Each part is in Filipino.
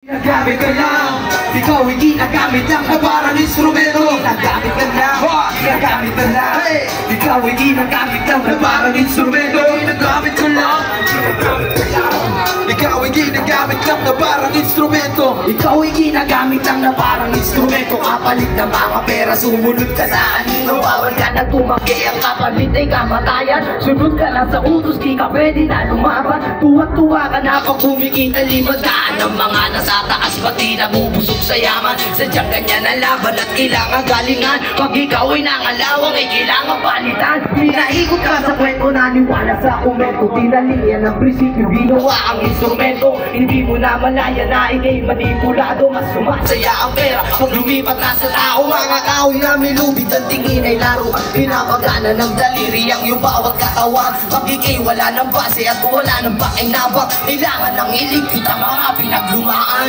Ginagamit ka lang, ikaw ay ginagamit lang na parang instrumento. Ginagamit ka lang, ginagamit ka lang, ikaw ay ginagamit lang na parang instrumento. Ginagamit ka lang, ginagamit ka lang, ikaw ay ginagamit lang na parang instrumento. Ikaw ay ginagamit lang na parang instrumento. Kapalit ng mga pera, sumunod ka sa anino. Bawal ka na tumaki, ang kapalit ay kamatayan. Sunod ka lang sa utos, di ka pwede na lumaban. Tuwa-tuwa ka na pag kumikita, limataan ng mga nasa taas, pati nabubusog sa yaman. Sadyang ganyan ang laban at kailangan galingan. Pag ikaw ay nangalawang ay kailangan palitan. Pinaikot ka sa kwento, naniwala sa komento. Tinalian ang prinsipyo, ginawa ang instrumento. Hindi mo na malaya na ikay manipulado. Mas sumasaya ang pera pag lumipat na sa tao. Mga kahoy na may lubid ang tingin ay laro. Pinapagana ng daliri ang iyong bawat katawan. Pag ikay wala ng base at wala ng pakinabang, kailangan ng iligpit ang mga pinaglumaan.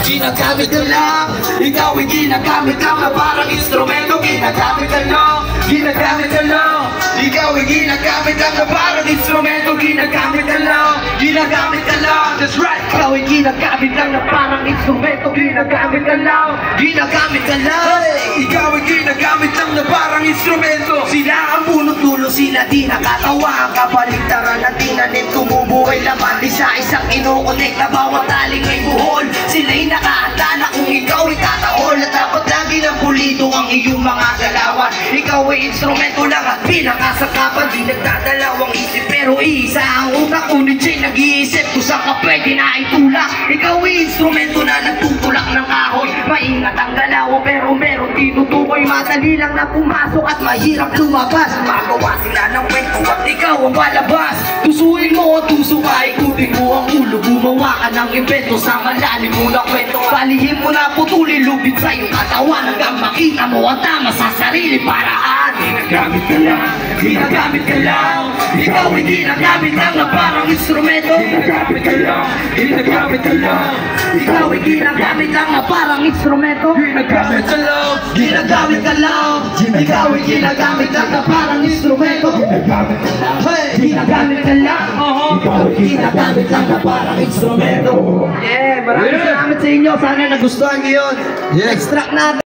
Ginagamit ka lang, ikaw ay ginagamit lang na parang instrumento. Ginagamit ka lang, ginagamit ka lang, ikaw ay ginagamit lang na parang instrumento. Ginagamit ka lang, ginagamit ka lang, that's right. Ikaw ay ginagamit lang na parang instrumento. Ginagamit ka lang, ginagamit ka lang, ikaw ay ginagamit lang na parang instrumento. Sila ang punot dulo, sila di nakatawa. Ang kabaligtaran na tinanim, tumubuhay laman. Isa-isang inokonek na bawat taling may buhol. Sila'y nakahanda na kung ikaw ay tatahol. At dapat lagi ng pulido ang iyong mga galawan. Ikaw ay instrumento lang at pinakasakapan. Di nagdadalawang isip pero iisa ang utak. Ngunit siya'y nag-iisip kung saan ka pwede na itulak. Ikaw ay instrumento na nagtutulak ng kahoy. Maingat ang galaw pero meron tinutukoy. Madali lang na pumasok at mahirap lumabas. Magawa sila ng kwento at ikaw ang palabas. Tusuin mo o tuso ka, ikutin mo ang ulo. Gumawa ka ng invento sa malalim mo na kwento. Palihim mo na putulin lubid sa iyong katawan hanggang makita mo ang tama sa sarili paraan. Ginagamit ka lang, ginagamit ka lang, ikaw ay ginagamit lang na parang instrumento. Ginagamit ka lang, ginagamit ka lang, ikaw ay ginagamit lang na parang instrumento. Ginagamit ka lang, ginagamit ka lang, ikaw ay ginagamit lang na parang instrumento. Ginagamit ka lang, ginagamit ka lang, ikaw ay ginagamit lang na parang instrumento. Yeah, maraming salamat sa inyo. Sana nagustuhan niyo yun. Extract natin.